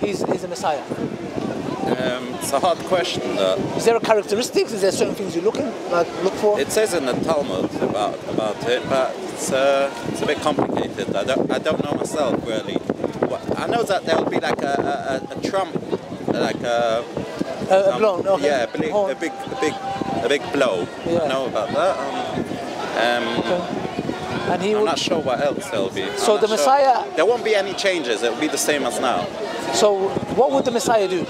he's the Messiah? It's a hard question. Is there a characteristics? Is there certain things you look for? It says in the Talmud about it, but it's a bit complicated. I don't know myself really. I know that there will be like a trump, like a blow. Okay. Yeah, a big blow. Yeah. I know about that. Okay. And I'm not sure what else there'll be. So the Messiah... Sure. There won't be any changes. It will be the same as now. So what would the Messiah do?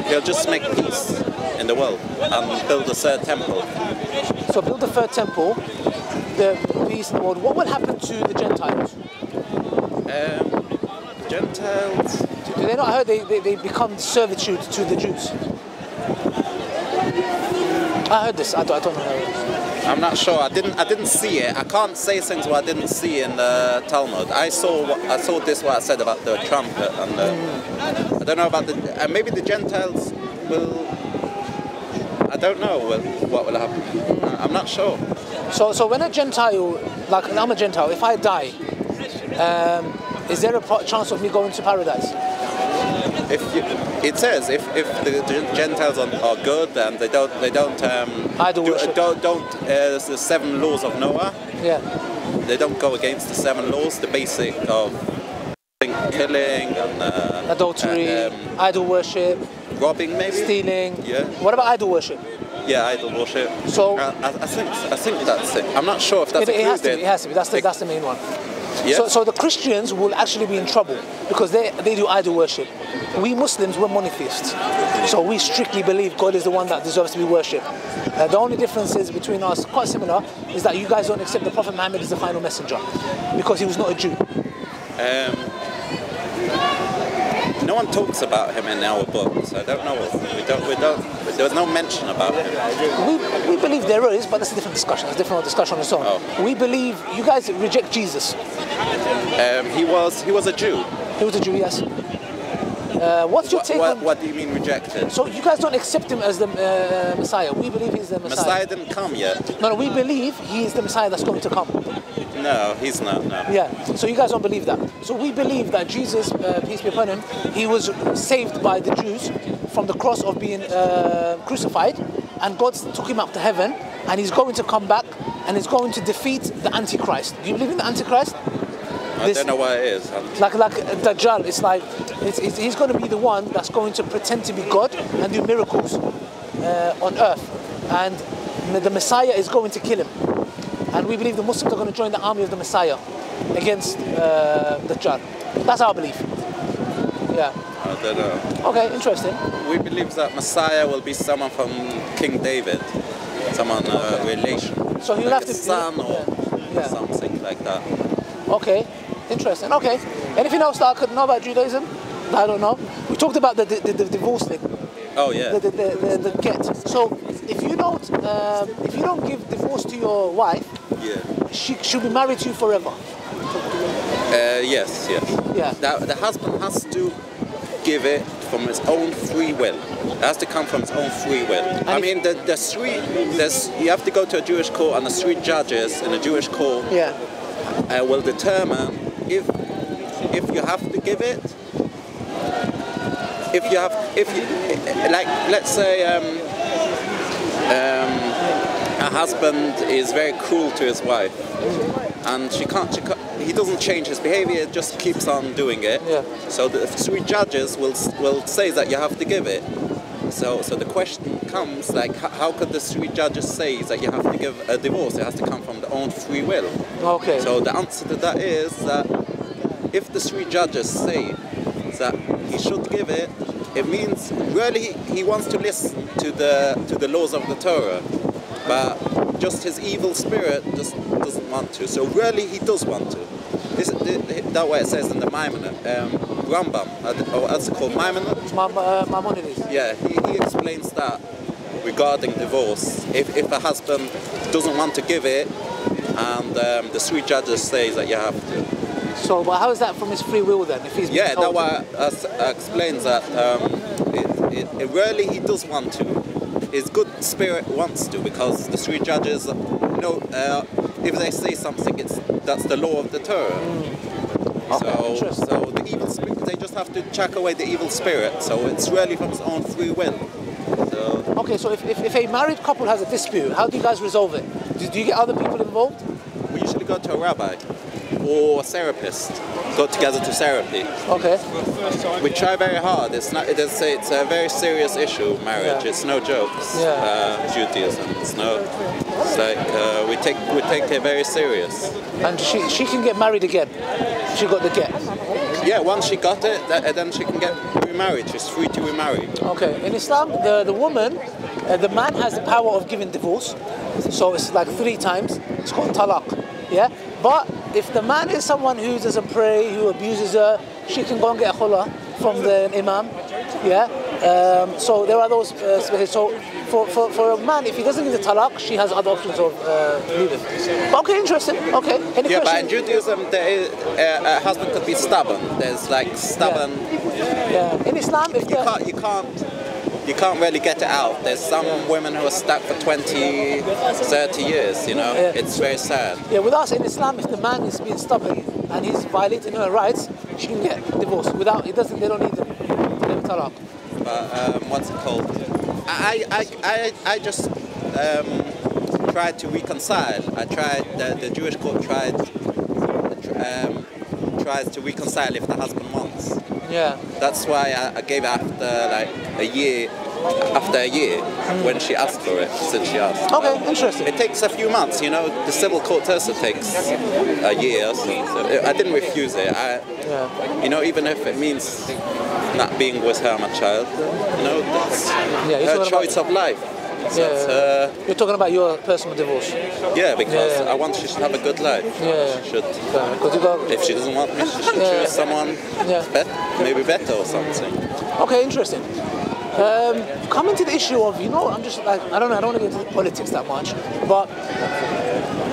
He'll just make peace in the world and build a third temple. So build the third temple, the peace in the world. What will happen to the Gentiles? Gentiles... Do they not? I heard they become servitude to the Jews. I heard this. I don't know how it is. I'm not sure. I didn't see it. I can't say things what I didn't see in the Talmud. I saw this what I said about the trumpet and I don't know about the maybe the Gentiles will. I don't know what will happen. I'm not sure. So when a Gentile, like I'm a Gentile, if I die, is there a chance of me going to paradise? It says if the Gentiles are good and they don't the 7 laws of Noah. Yeah. They don't go against the 7 laws, the basic of killing and adultery, idol worship, robbing, maybe stealing. Yeah. What about idol worship? Yeah, idol worship. So I think that's it. I'm not sure if that's included. It has to be. That's the main one. Yeah. So the Christians will actually be in trouble because they do idol worship. We Muslims, we're monotheists. So we strictly believe God is the one that deserves to be worshipped. The only difference is between us, quite similar, is that you guys don't accept the Prophet Muhammad as the final messenger because he was not a Jew. No one talks about him in our books. I don't know. We don't. There was no mention about him. We believe there is, but that's a different discussion. It's a different discussion on its own. Oh. We believe you guys reject Jesus. He was a Jew. He was a Jew, yes. What's your take on... What do you mean rejected? So you guys don't accept him as the Messiah. We believe he's the Messiah. Messiah didn't come yet. No, we believe he is the Messiah that's going to come. No, he's not, no. Yeah, so you guys don't believe that. So we believe that Jesus, peace be upon him, he was saved by the Jews from the cross of being crucified, and God took him up to heaven, and he's going to come back, and he's going to defeat the Antichrist. Do you believe in the Antichrist? I don't know what it is. Like Dajjal, it's like he's going to be the one that's going to pretend to be God and do miracles on earth, and the Messiah is going to kill him. And we believe the Muslims are going to join the army of the Messiah against Dajjal. That's our belief. Yeah. I don't know. Okay, interesting. We believe that Messiah will be someone from King David, someone relation. So he'll like have to son or something like that. Okay, interesting. Okay. Anything else that I could know about Judaism? I don't know. We talked about the divorce thing. Oh yeah. The get. So if you don't give divorce to your wife, she'll be married to you forever. Yes. Yeah. The husband has to give it from his own free will. It has to come from his own free will. And I mean, you have to go to a Jewish court, and the 3 judges in a Jewish court will determine if you have to give it. Like, let's say a husband is very cruel to his wife, and he doesn't change his behavior, just keeps on doing it. Yeah. So the 3 judges will say that you have to give it. So the question comes, like, how could the 3 judges say that you have to give a divorce? It has to come from their own free will. Okay. So the answer to that is that if the 3 judges say that he should give it, it means really he wants to listen to the laws of the Torah, but just his evil spirit just doesn't want to. So really he does want to. That way it says in the Rambam, or what's it called, Maimonides. Yeah, he explains that regarding divorce. If a husband doesn't want to give it, and the 3 judges say that you have to. So, but how is that from his free will then? If he's that way explains that it really he does want to. His good spirit wants to, because the 3 judges know if they say something, that's the law of the Torah. So the evil spirit, they just have to chuck away the evil spirit. So it's really from his own free will. So, okay, so if a married couple has a dispute, how do you guys resolve it? Do you get other people involved? we usually go to a rabbi or a therapist. Go together to therapy. Okay. We try very hard. It's a very serious issue. Marriage. Yeah. It's no jokes. Yeah. Judaism. It's like we take it very serious. And she can get married again. She got the get. Yeah. Once she got it, then she can get remarried. She's free to remarry. Okay. In Islam, the woman, the man has the power of giving divorce. So it's like 3 times. It's called talaq. Yeah. But if the man is someone who doesn't pray, who abuses her, she can go and get a khula from the imam. Yeah. So there are those. So for a man, if he doesn't give the talaq, she has other options of leaving. Okay, interesting. Okay. Any yeah, questions? but in Judaism, a husband could be stubborn. There's like stubborn. Yeah. In Islam, if you can't really get it out. There's some women who are stuck for 20, 30 years, you know. Yeah. It's very sad. Yeah, with us in Islam, if the man is being stubborn and he's violating her rights, she can get divorced without. They don't need the talaq. But what's it called? I just tried to reconcile. I tried. The Jewish court tries to reconcile if the husband wants. Yeah. That's why I gave after like a year. After a year, when she asked for it, since she asked. Okay, interesting. It takes a few months, you know. The civil court also takes a year. So I didn't refuse it. You know, even if it means not being with her, my child, you know, that's her choice of life. So you're talking about your personal divorce. Yeah, because I want she should have a good life. Yeah. She should. If she doesn't want me, she should choose someone maybe better or something. Okay, interesting. Coming to the issue of, you know, I'm just like, I don't want to get into politics that much, but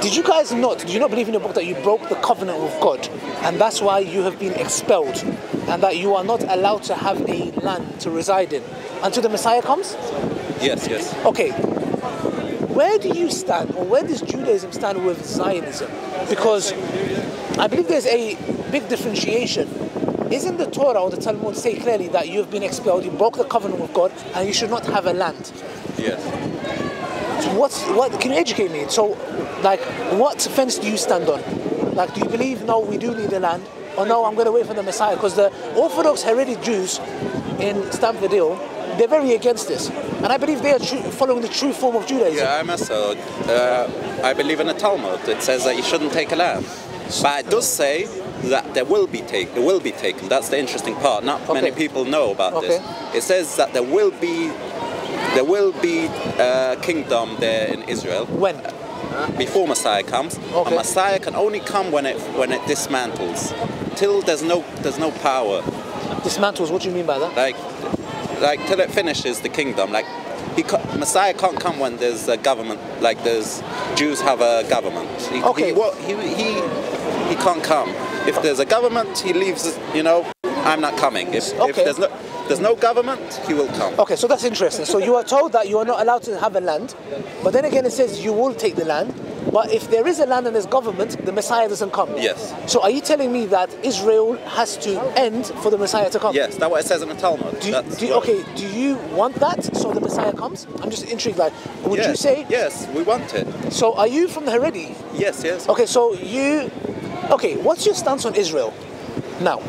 did you not believe in your book that you broke the covenant with God, and that's why you have been expelled, and that you are not allowed to have a land to reside in until the Messiah comes? Yes. Okay. Where do you stand, or where does Judaism stand with Zionism? Because I believe there's a big differentiation. Isn't the Torah or the Talmud say clearly that you have been expelled, you broke the covenant with God, and you should not have a land? Yes. So what? Can you educate me? So, like, what fence do you stand on? Like, do you believe, no, we do need a land, or no, I'm going to wait for the Messiah? Because the Orthodox Haredi Jews in Stamford Hill, they're very against this. And I believe they are following the true form of Judaism. Yeah, I'm also. I believe in the Talmud. It says that you shouldn't take a land. But it does say that there will be taken. That's the interesting part. Not many people know about this. It says that there will be a kingdom there in Israel. When? Before Messiah comes. Okay. And Messiah can only come when it dismantles. Till there's no power. Dismantles, what do you mean by that? Like till it finishes the kingdom. Like Messiah can't come when there's a government. Like there's Jews have a government. He can't come. If there's a government, he leaves. You know, I'm not coming. If there's no government, he will come. Okay, so that's interesting. So you are told that you are not allowed to have a land, but then again it says you will take the land. But if there is a land and there's government, the Messiah doesn't come. Yes. So are you telling me that Israel has to end for the Messiah to come? Yes, that's what it says in the Talmud. Do you want that so the Messiah comes? I'm just intrigued. Like, would you say? Yes, we want it. So are you from the Haredi? Yes. Okay, so what's your stance on Israel now?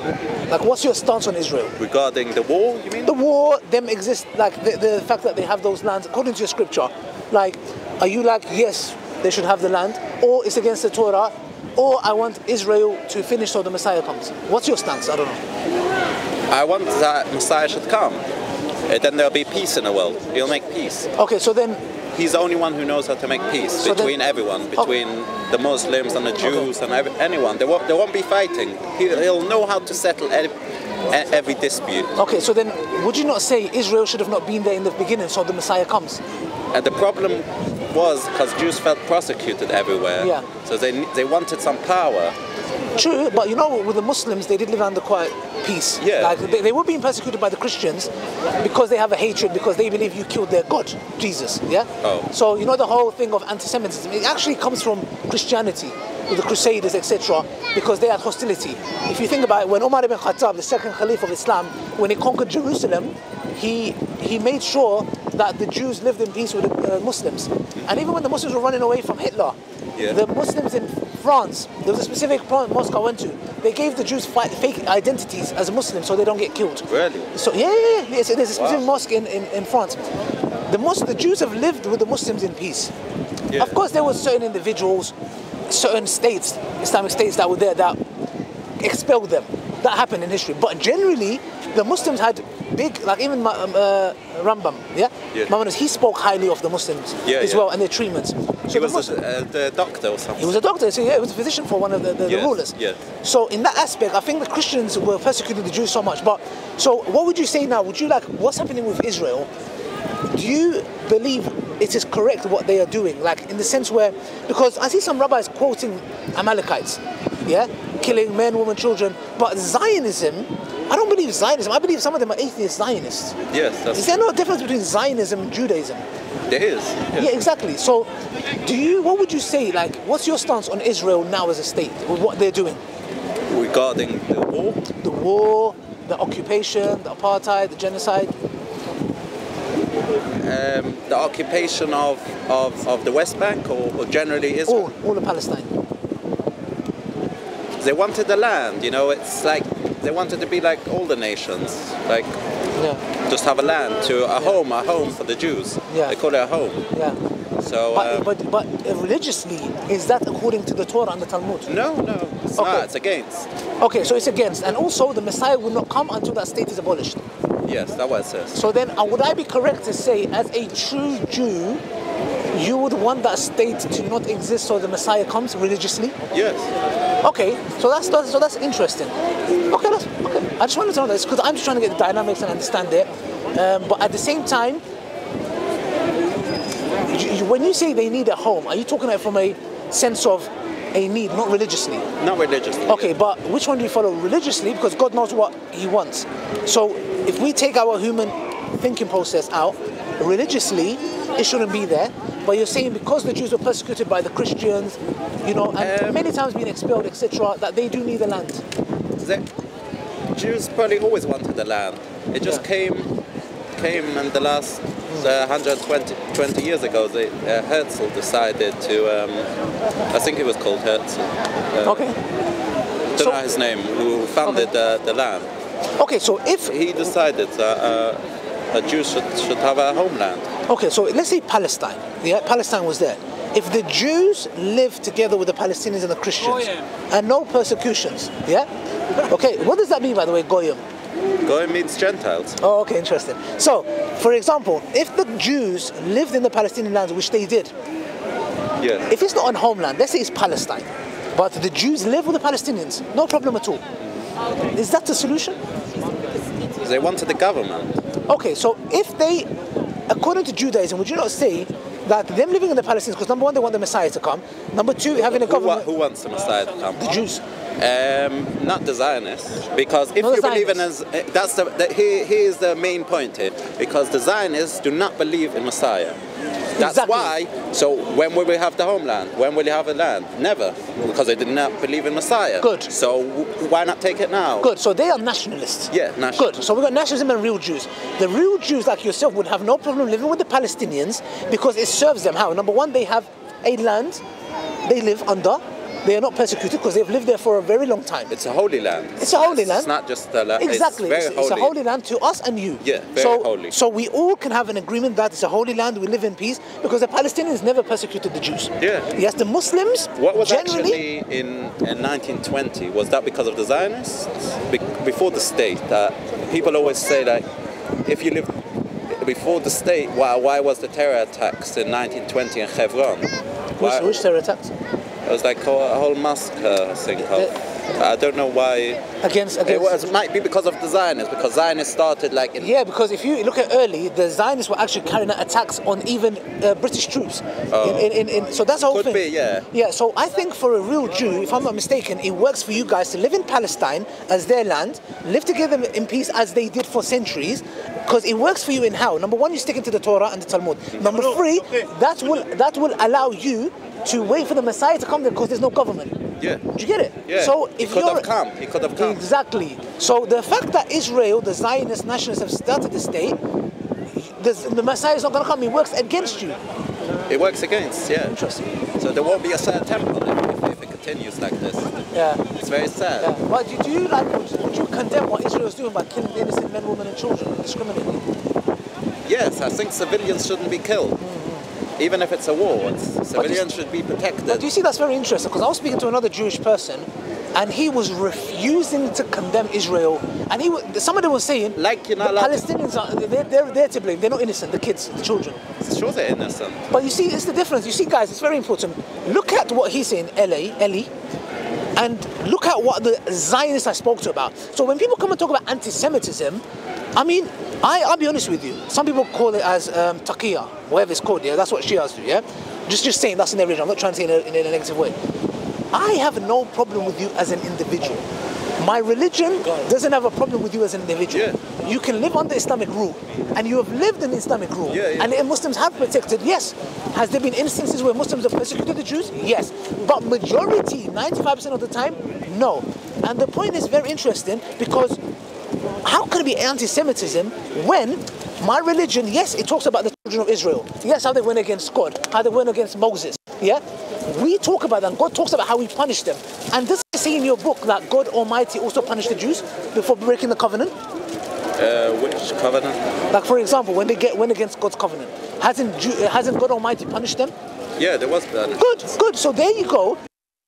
Like, what's your stance on Israel? Regarding the war, you mean? The war, them exist, like the fact that they have those lands, according to your scripture. Like, are you like, yes, they should have the land, or it's against the Torah, or I want Israel to finish so the Messiah comes? What's your stance? I don't know. I want that Messiah should come. Then there'll be peace in the world. He'll make peace. Okay, so then... He's the only one who knows how to make peace between everyone, between the Muslims and the Jews and anyone. They won't be fighting. He'll know how to settle every dispute. Okay, so then would you not say Israel should have not been there in the beginning so the Messiah comes? And the problem was because Jews felt persecuted everywhere. Yeah. So they wanted some power. True, but you know, with the Muslims, they did live under quite peace. Yeah. Like, they were being persecuted by the Christians because they have a hatred, because they believe you killed their God, Jesus, yeah? Oh. So, you know, the whole thing of anti-Semitism, it actually comes from Christianity. with the Crusaders, etc., because they had hostility. If you think about it, when Umar ibn Khattab, the second Caliph of Islam, when he conquered Jerusalem, he made sure that the Jews lived in peace with the Muslims. And even when the Muslims were running away from Hitler, the Muslims in France, there was a specific mosque I went to, they gave the Jews fake identities as Muslims so they don't get killed. Really? So yeah. There's a specific mosque in France. The Jews have lived with the Muslims in peace. Yeah. Of course, there were certain individuals, certain states, Islamic states that were there that expelled them. That happened in history. But generally, the Muslims had big, like even Rambam, Maimonides, he spoke highly of the Muslims as well and their treatments. So he was the doctor or something. He was a doctor, so he was a physician for one of the rulers. Yes. So in that aspect, I think the Christians were persecuting the Jews so much. But so what would you say now? Would you like what's happening with Israel? Do you believe it is correct what they are doing? Like in the sense where, because I see some rabbis quoting Amalekites, killing men, women, children. But Zionism, I don't believe Zionism. I believe some of them are atheist Zionists. Yes. Is there no difference between Zionism and Judaism? There is. Yes. Yeah, exactly. So, what would you say? Like, what's your stance on Israel now as a state with what they're doing? Regarding the war? The war, the occupation, the apartheid, the genocide. The occupation of the West Bank or generally Israel? All of Palestine. They wanted the land, it's like they wanted to be like all the nations, like just have a land, a home for the Jews. They call it a home. Yeah. So, but religiously, is that according to the Torah and the Talmud? No, it's not. It's against. Okay, so it's against, and also the Messiah will not come until that state is abolished. Yes, that's what it says. So then, would I be correct to say, as a true Jew, you would want that state to not exist so the Messiah comes religiously? Yes. Okay, so that's interesting. Okay, I just wanted to know this because I'm just trying to get the dynamics and understand it. But at the same time, when you say they need a home, are you talking about from a sense of a need, not religiously? Not religiously. Okay, but which one do you follow? Religiously, because God knows what He wants. So if we take our human thinking process out, religiously, it shouldn't be there. But you're saying because the Jews were persecuted by the Christians, and many times being expelled, etc., that they do need the land. The Jews probably always wanted the land. It just came in the last 120 years ago. Herzl decided to, I think it was called Herzl. Don't know his name, who founded the land. Okay, so if he decided that a Jew should have a homeland. Okay, so let's say Palestine. Palestine was there. If the Jews lived together with the Palestinians and the Christians, and no persecutions, okay, what does that mean, by the way, Goyim? Goyim means Gentiles. Oh, okay, interesting. So, for example, if the Jews lived in the Palestinian lands, which they did, if it's not on homeland, let's say it's Palestine, but the Jews live with the Palestinians, no problem at all. Is that the solution? They wanted the government. Okay, so if they, according to Judaism, would you not say that them living in the Palestinians, because number one, they want the Messiah to come, number two, having a government... Who wants the Messiah to come? The Jews. Not the Zionists, because if you believe in here's the main point here, because the Zionists do not believe in Messiah. That's why. So when will we have the homeland? When will you have a land? Never, because they did not believe in Messiah. Good. So why not take it now? Good. So they are nationalists. Yeah, nationalists. Good. So we've got nationalism and real Jews. The real Jews like yourself would have no problem living with the Palestinians because it serves them. How? Number one, they have a land they live under. They are not persecuted because they've lived there for a very long time. It's a holy land. It's a holy land. It's not just a land. Exactly. It's very holy. It's a holy land to us and you. Yeah, very holy. So we all can have an agreement that it's a holy land, we live in peace, because the Palestinians never persecuted the Jews. Yeah. Yes, the Muslims What was generally... actually in 1920, was that because of the Zionists? Before the state, people always say that if you live before the state, why was the terror attacks in 1920 in Hebron? Which terror attacks? It was like a whole massacre thing. I don't know why. It might be because of the Zionists, because Zionists started like in... Yeah, because if you look at early, the Zionists were actually carrying out attacks on even British troops. So that's the whole thing. Could be, yeah. Yeah, so I think for a real Jew, if I'm not mistaken, it works for you guys to live in Palestine as their land, live together in peace as they did for centuries, because it works for you in how? Number one, you're sticking to the Torah and the Talmud. Number three, that will allow you to wait for the Messiah to come there because there's no government. Yeah. Do you get it? Yeah. So if He could have come. Exactly. So the fact that Israel, the Zionist nationalists, have started the state, the Messiah is not going to come. He works against you. It works against, yeah. Interesting. So there won't be a third temple if it continues like this. Yeah. It's very sad. Yeah. But do you would you condemn what Israel is doing by killing innocent men, women, and children indiscriminately? Yes, I think civilians shouldn't be killed. Even if it's a war, civilians should be protected. But do you see that's very interesting? Because I was speaking to another Jewish person, and he was refusing to condemn Israel. And somebody was saying, like you're not the Palestinians they're to blame. They're not innocent. The kids, the children. Sure, they're innocent. But you see, it's the difference. You see, guys, it's very important. Look at what he's saying, Eli, and look at what the Zionists I spoke to about. So when people come and talk about anti-Semitism, I mean, I'll be honest with you. Some people call it as taqiyya, whatever it's called. Yeah, that's what Shias do. Yeah, just saying that's in their religion. I'm not trying to say it in a negative way. I have no problem with you as an individual. My religion doesn't have a problem with you as an individual. Yeah. You can live under Islamic rule, and you have lived in Islamic rule. Yeah. And Muslims have protected. Yes. Has there been instances where Muslims have persecuted the Jews? Yes. But majority, 95% of the time, no. And the point is very interesting because how can it be anti-Semitism when my religion, yes, it talks about the children of Israel. Yes, how they went against God, how they went against Moses. Yeah? We talk about that, and God talks about how we punish them. And does it say in your book that God Almighty also punished the Jews before breaking the covenant? Which covenant? Like, for example, when they went against God's covenant, hasn't God Almighty punished them? Yeah, there was that. Good. So there you go.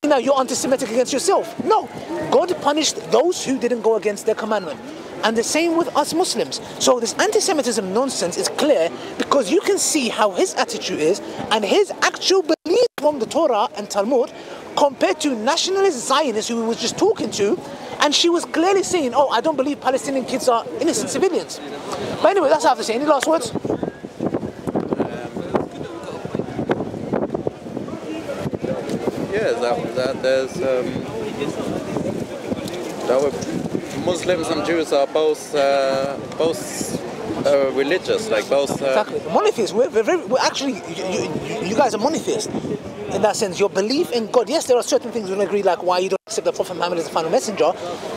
Now you're anti-Semitic against yourself. No, God punished those who didn't go against their commandment. And the same with us Muslims. So this anti-Semitism nonsense is clear because you can see how his attitude is and his actual belief from the Torah and Talmud compared to nationalist Zionists who we was just talking to, and she was clearly saying, oh, I don't believe Palestinian kids are innocent civilians. But anyway, that's all I have to say. Any last words? Yeah, that there's Muslims and Jews are both religious, like both. Exactly, monotheists. We're actually you guys are monotheists in that sense. Your belief in God. Yes, there are certain things we don't agree, like why you don't accept the Prophet Muhammad as the final messenger,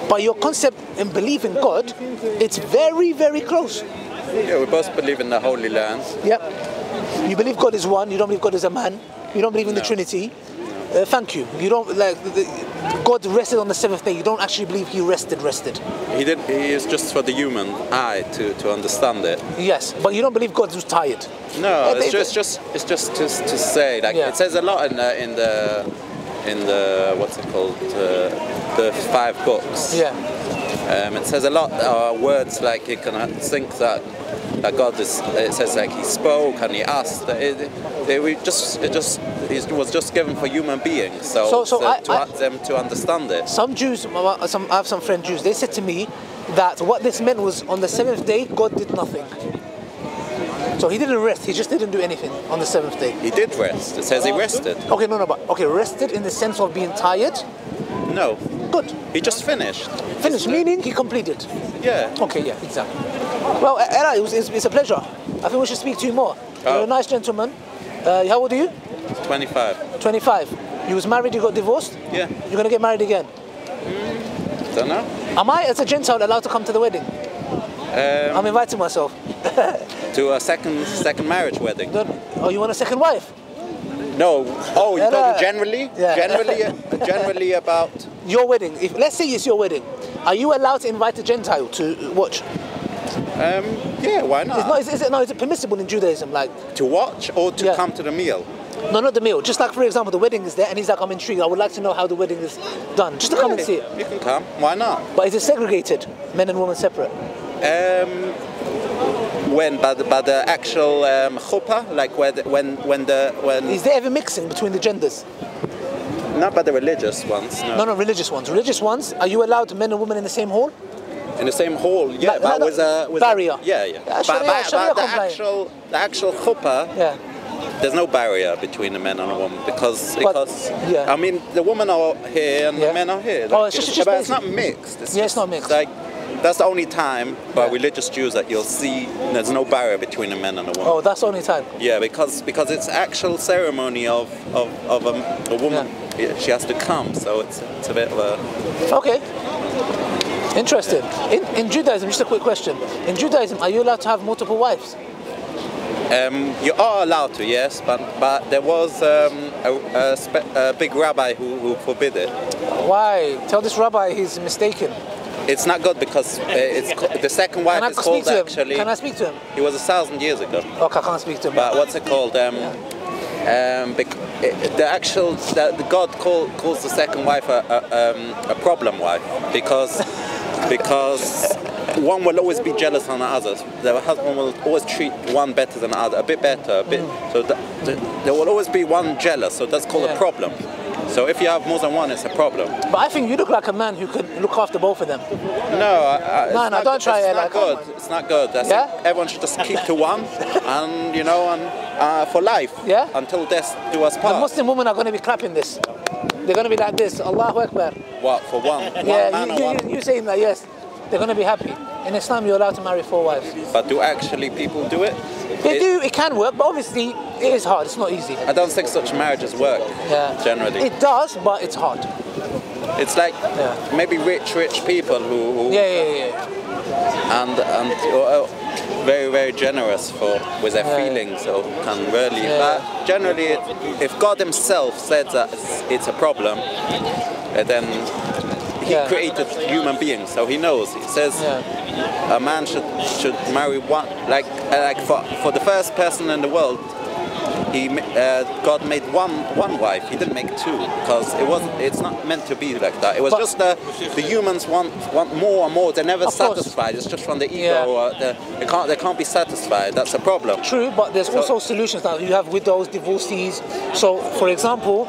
but your concept and belief in God, it's very, very close. Yeah, we both believe in the Holy Land. Yep. You believe God is one. You don't believe God is a man. You don't believe in the Trinity. Thank you. You don't God rested on the seventh day. You don't actually believe he rested. He did. He is just for the human eye to understand it. Yes, but you don't believe God was tired. No, it's just to say, like, it says a lot in the what's it called, the 5 books. Yeah. It says a lot words like you can think that God is. It says like he spoke and he asked. He was just given for human beings. So them to understand it. Some Jews, I have some friend Jews. They said to me that what this meant was on the 7th day God did nothing. So he didn't rest. He just didn't do anything on the 7th day. He did rest. It says he rested. Okay, but rested in the sense of being tired. No. Good. He just finished. Finished meaning he completed. Yeah. Okay, yeah, exactly. Well, Ella, it's a pleasure. I think we should speak to you more. You're a nice gentleman. How old are you? 25. 25. You was married, you got divorced? Yeah. You're going to get married again? Don't know. Am I, as a Gentile, allowed to come to the wedding? I'm inviting myself. To a second marriage wedding. Oh, you want a second wife? No. Oh, you talking generally? Yeah. Generally about... Your wedding. Let's say it's your wedding. Are you allowed to invite a Gentile to watch? Yeah, why not? Is it permissible in Judaism? Like to watch or to come to the meal? No, not the meal. Just like, for example, the wedding is there and he's like, I'm intrigued. I would like to know how the wedding is done. Just to come and see it. You can come. Why not? But is it segregated? Men and women separate? When by the actual chuppah, like when is there ever mixing between the genders? Not by the religious ones. No, religious ones. Religious ones. Are you allowed men and women in the same hall? In the same hall, yeah, but with a barrier. Yeah. But the actual chuppah. Yeah. There's no barrier between the men and the woman because I mean the women are here and the men are here. It's just but it's not mixed. It's not mixed. Like That's the only time by religious Jews that you'll see there's no barrier between a man and a woman. Oh, that's the only time. Yeah, because it's actual ceremony of a woman. Yeah, she has to come, so it's a bit of a... Okay. Interesting. In Judaism, just a quick question. In Judaism, are you allowed to have multiple wives? You are allowed to, yes, but there was a big rabbi who forbid it. Why? Tell this rabbi he's mistaken. It's not good because the second wife is called actually... Can I speak to him? It was 1,000 years ago. Okay, I can't speak to him. But what's it called? The God calls the second wife a problem wife because one will always be jealous on the others. The husband will always treat one better than the other, a bit better, so there will always be one jealous. So that's called a problem. So if you have more than one, it's a problem. But I think you look like a man who could look after both of them. No, don't try it. It's not good. It's not good. I think everyone should just keep to one, and for life. Yeah. Until death do us part. The Muslim women are going to be clapping this. They're going to be like this. Allahu Akbar. What, for one? You saying that? Yes. They're going to be happy. In Islam, you're allowed to marry 4 wives. But do actually people do it? They do. It can work, but obviously it is hard. It's not easy. I don't think such marriages work. Generally. It does, but it's hard. It's like maybe rich people who and very, very generous with their feelings, so can really. But generally, if God Himself said that it's a problem, then He created human beings, so He knows. He says a man should marry one, like for the first person in the world. God made one wife. He didn't make 2 because it's not meant to be like that. It was just the humans want more and more. They're never satisfied. It's just from the ego. They can't be satisfied. That's a problem. True, but there's also solutions now. You have widows, divorcees. So, for example,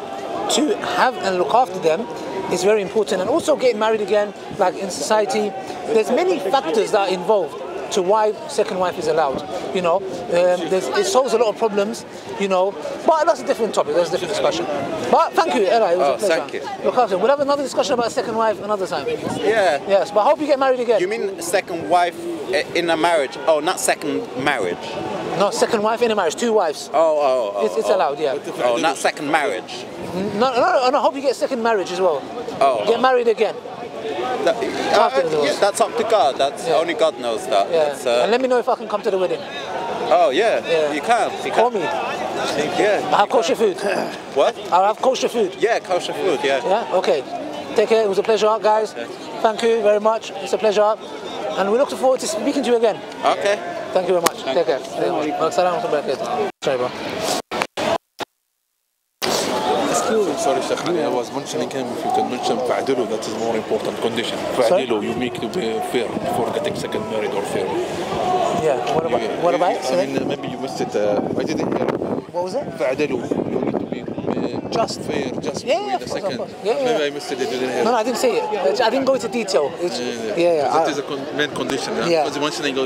to have and look after them is very important, and also getting married again, like in society, there's many factors that are involved to why second wife is allowed. It solves a lot of problems. But that's a different topic. That's a different discussion. But thank you, Ella. It was a pleasure. Thank you. Look after. We'll have another discussion about second wife another time. Yeah. Yes, but I hope you get married again. You mean second wife in a marriage? Oh, not second marriage. No, second wife in a marriage, 2 wives. It's allowed, yeah. Oh, not second marriage. No, I hope you get second marriage as well. Get married again. That's up to God. That's only God knows that. And let me know if I can come to the wedding. Oh yeah. You can. Call me. Yeah. I'll have kosher food. What? I'll have kosher food. Yeah, kosher food. Yeah. Yeah. Okay. Take care. It was a pleasure, guys. Thank you very much. It's a pleasure, and we look forward to speaking to you again. Okay. Thank you very much. Take care. Sorry, bro. Sorry, Sheikh, I was mentioning him. If you can mention فعدله, that is more important condition. فعدله, you make to be fair before getting second married or fair. Yeah. What about? I mean, maybe you missed it. I didn't hear. What was it? فعدله, you need to be just fair, just between the second. Maybe I missed it. You didn't hear. No, I didn't say it. I didn't go into detail. That is a main condition. Because mentioning